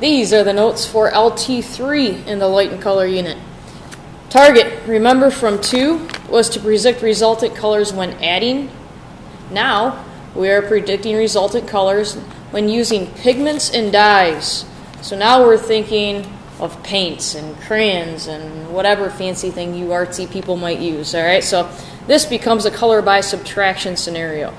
These are the notes for LT3 in the light and color unit. Target, remember from 2, was to predict resultant colors when adding. Now, we are predicting resultant colors when using pigments and dyes. So now we're thinking of paints and crayons and whatever fancy thing you artsy people might use. Alright, so this becomes a color by subtraction scenario.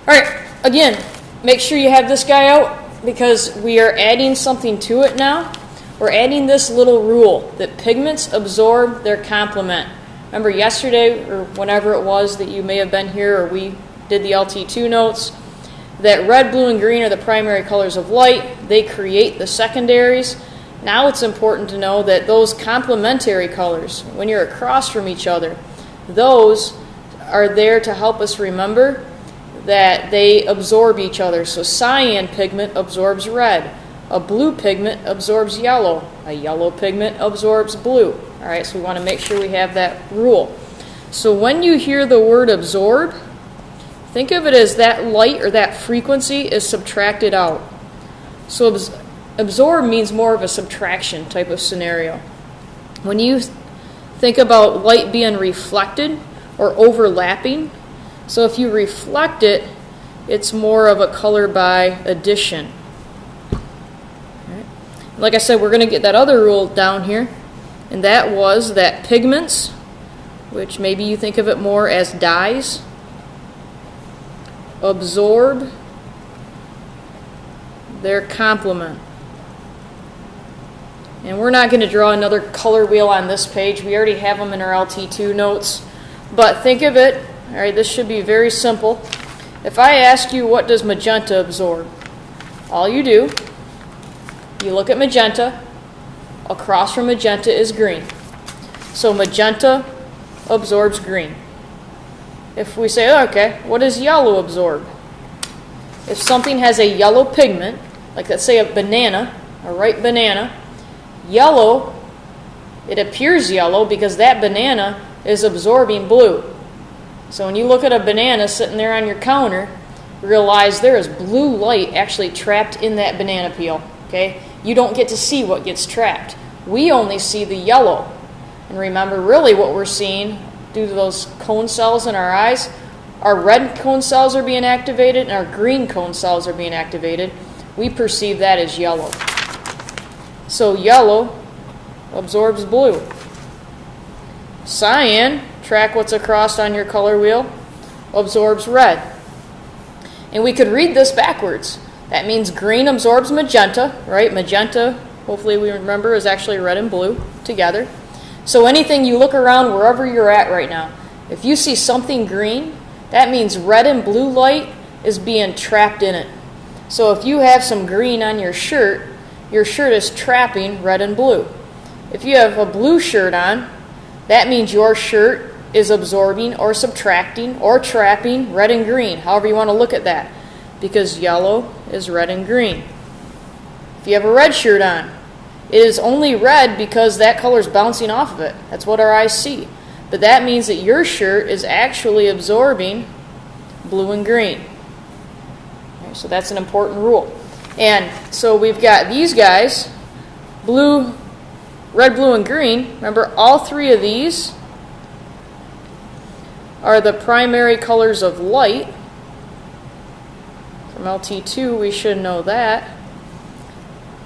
Alright, again, make sure you have this guy out because we are adding something to it now. We're adding this little rule that pigments absorb their complement. Remember yesterday or whenever it was that you may have been here or we did the LT2 notes, that red, blue, and green are the primary colors of light. They create the secondaries. Now it's important to know that those complementary colors, when you're across from each other, those are there to help us remember that they absorb each other. So cyan pigment absorbs red. A blue pigment absorbs yellow. A yellow pigment absorbs blue. All right, so we want to make sure we have that rule. So when you hear the word absorb, think of it as that light or that frequency is subtracted out. So absorb means more of a subtraction type of scenario. When you think about light being reflected or overlapping, so if you reflect it, it's more of a color by addition. Like I said, we're going to get that other rule down here, and that was that pigments, which maybe you think of it more as dyes, absorb their complement. And we're not going to draw another color wheel on this page. We already have them in our LT2 notes. But think of it, all right, this should be very simple. If I ask you what does magenta absorb, all you do, you look at magenta, across from magenta is green. So magenta absorbs green. If we say, okay, what does yellow absorb? If something has a yellow pigment, like let's say a banana, a ripe banana, yellow, it appears yellow because that banana is absorbing blue. So when you look at a banana sitting there on your counter, realize there is blue light actually trapped in that banana peel. Okay? You don't get to see what gets trapped. We only see the yellow. And remember, really what we're seeing due to those cone cells in our eyes, our red cone cells are being activated and our green cone cells are being activated. We perceive that as yellow. So yellow absorbs blue. Cyan, track what's across on your color wheel, absorbs red. And we could read this backwards. That means green absorbs magenta, right? Magenta, hopefully we remember, is actually red and blue together. So anything you look around wherever you're at right now, if you see something green, that means red and blue light is being trapped in it. So if you have some green on your shirt is trapping red and blue. If you have a blue shirt on, that means your shirt is absorbing or subtracting or trapping red and green, however you want to look at that, because yellow is red and green. If you have a red shirt on, it is only red because that color is bouncing off of it. That's what our eyes see. But that means that your shirt is actually absorbing blue and green. Okay, so that's an important rule. And so we've got these guys, blue, red, blue, and green. Remember, all three of these are the primary colors of light. From LT2, we should know that.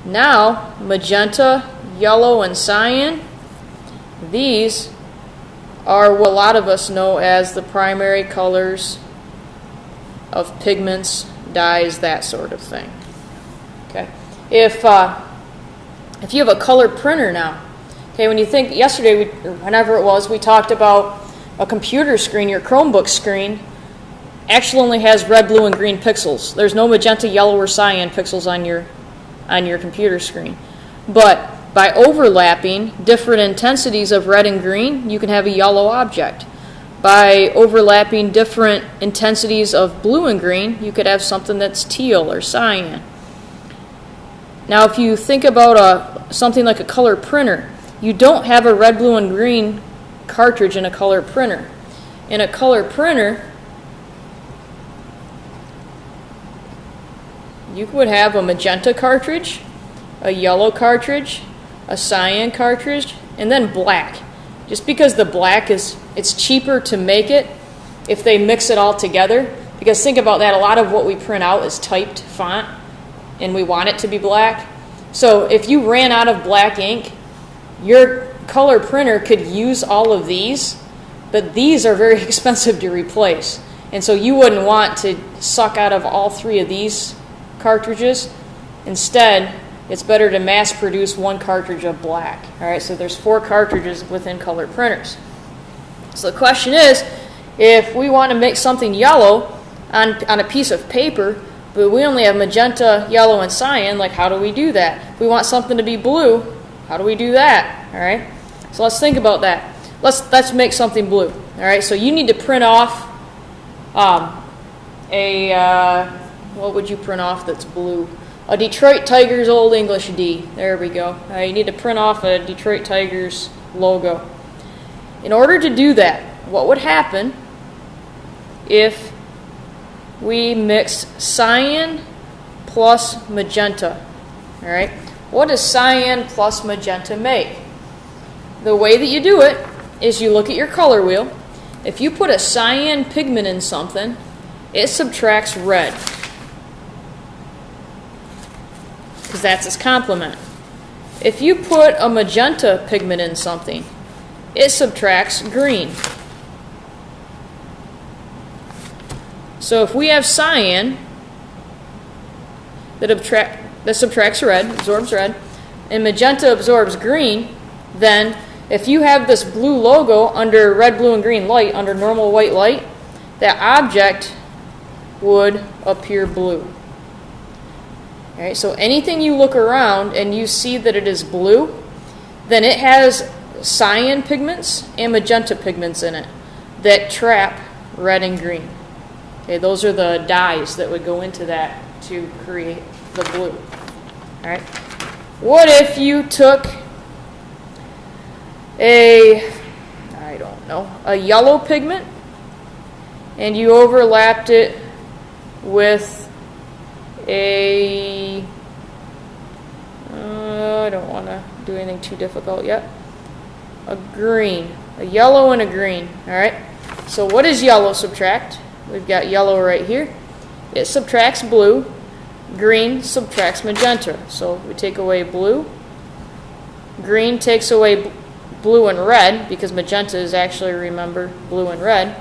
Now, magenta, yellow, and cyan, these are what a lot of us know as the primary colors of pigments, dyes, that sort of thing. Okay. If you have a color printer now, okay, when you think yesterday, or whenever it was, we talked about a computer screen, your Chromebook screen, actually only has red, blue, and green pixels. There's no magenta, yellow, or cyan pixels on your computer screen. But by overlapping different intensities of red and green, you can have a yellow object. By overlapping different intensities of blue and green, you could have something that's teal or cyan. Now if you think about something like a color printer, you don't have a red, blue, and green cartridge in a color printer. In a color printer, you would have a magenta cartridge a yellow cartridge, a cyan cartridge, and then black. Just because the black it's cheaper to make it if they mix it all together. Because think about that, a lot of what we print out is typed font, and we want it to be black. So if you ran out of black ink, your color printer could use all of these, but these are very expensive to replace. And so you wouldn't want to suck out of all three of these cartridges. Instead, it's better to mass produce one cartridge of black. All right, so there's 4 cartridges within color printers. So the question is, if we want to make something yellow on a piece of paper, but we only have magenta, yellow, and cyan, like how do we do that? If we want something to be blue, how do we do that? All right, so let's think about that. Let's make something blue. All right, so you need to print off what would you print off that's blue? A Detroit Tigers Old English D. There we go. You need to print off a Detroit Tigers logo. In order to do that, what would happen if we mix cyan plus magenta? All right. What does cyan plus magenta make? The way that you do it is you look at your color wheel. If you put a cyan pigment in something, it subtracts red, because that's its complement. If you put a magenta pigment in something, it subtracts green. So if we have cyan that subtracts red, absorbs red, and magenta absorbs green, then if you have this blue logo under red, blue, and green light, under normal white light, that object would appear blue. All right, so anything you look around and you see that it is blue, then it has cyan pigments and magenta pigments in it that trap red and green. Okay, those are the dyes that would go into that to create the blue. All right. What if you took a yellow pigment and you overlapped it with I don't want to do anything too difficult yet. A green, a yellow and a green. All right. So what does yellow subtract? We've got yellow right here. It subtracts blue. Green subtracts magenta. So we take away blue. Green takes away blue and red, because magenta is actually, remember, blue and red.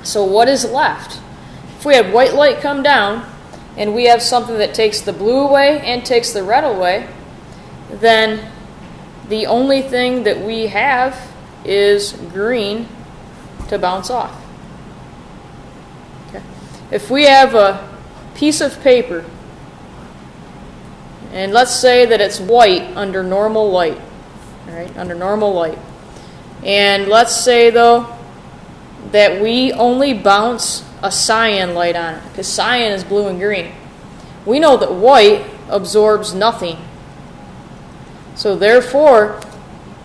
So what is left? If we had white light come down and we have something that takes the blue away and takes the red away, then the only thing that we have is green to bounce off. Okay. If we have a piece of paper, and let's say that it's white under normal light, all right, under normal light, and let's say though that we only bounce a cyan light on it, because cyan is blue and green. We know that white absorbs nothing. So therefore,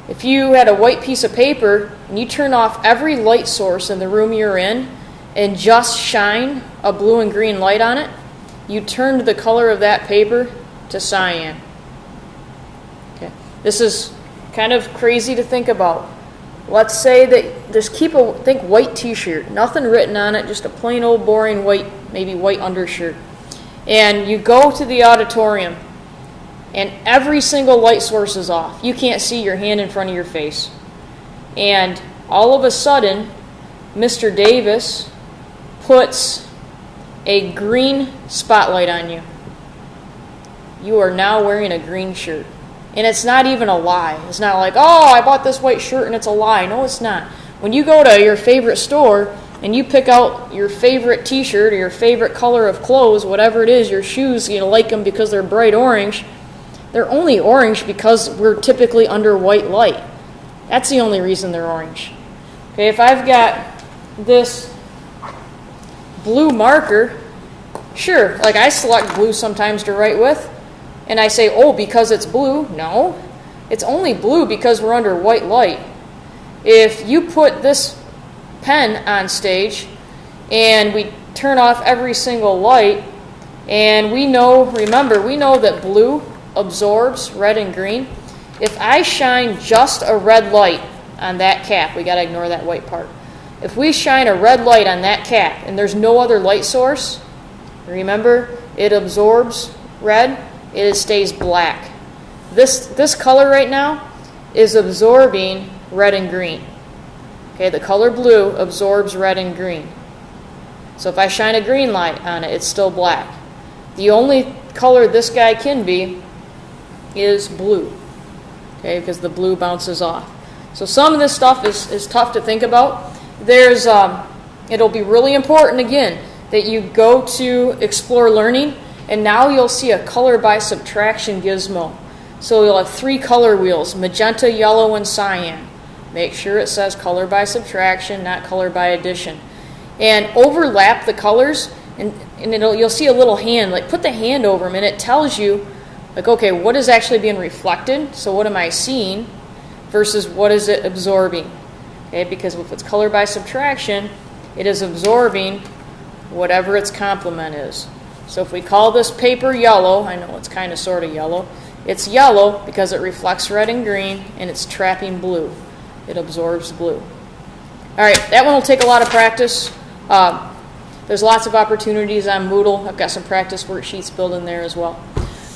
if you had a white piece of paper and you turn off every light source in the room you're in and just shine a blue and green light on it, you turned the color of that paper to cyan. Okay. This is kind of crazy to think about. Let's say that think white t-shirt, nothing written on it, just a plain old boring white, maybe white undershirt. And you go to the auditorium and every single light source is off. You can't see your hand in front of your face. And all of a sudden, Mr. Davis puts a green spotlight on you. You are now wearing a green shirt. And it's not even a lie. It's not like, oh, I bought this white shirt and it's a lie. No, it's not. When you go to your favorite store and you pick out your favorite t-shirt or your favorite color of clothes, whatever it is, your shoes, you like them because they're bright orange. They're only orange because we're typically under white light. That's the only reason they're orange. Okay, if I've got this blue marker, sure, like I select blue sometimes to write with, and I say, oh, because it's blue. No, it's only blue because we're under white light. If you put this pen on stage and we turn off every single light, and we know that blue absorbs red and green. If I shine just a red light on that cap, we got to ignore that white part. If we shine a red light on that cap and there's no other light source, remember, it absorbs red, it stays black. This color right now is absorbing red and green. Okay, the color blue absorbs red and green. So if I shine a green light on it, it's still black. The only color this guy can be is blue. Okay, because the blue bounces off. So some of this stuff is tough to think about. It'll be really important, again, that you go to Explore Learning, and now you'll see a color by subtraction gizmo. So you'll have 3 color wheels, magenta, yellow, and cyan. Make sure it says color by subtraction, not color by addition. And overlap the colors, and you'll see a little hand, like put the hand over them, and it tells you, like, okay, what is actually being reflected? So what am I seeing versus what is it absorbing? Okay, because if it's color by subtraction, it is absorbing whatever its complement is. So if we call this paper yellow, I know it's kind of sort of yellow, it's yellow because it reflects red and green, and it's trapping blue. It absorbs blue. All right, that one will take a lot of practice. There's lots of opportunities on Moodle. I've got some practice worksheets built in there as well.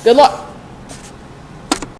Good luck.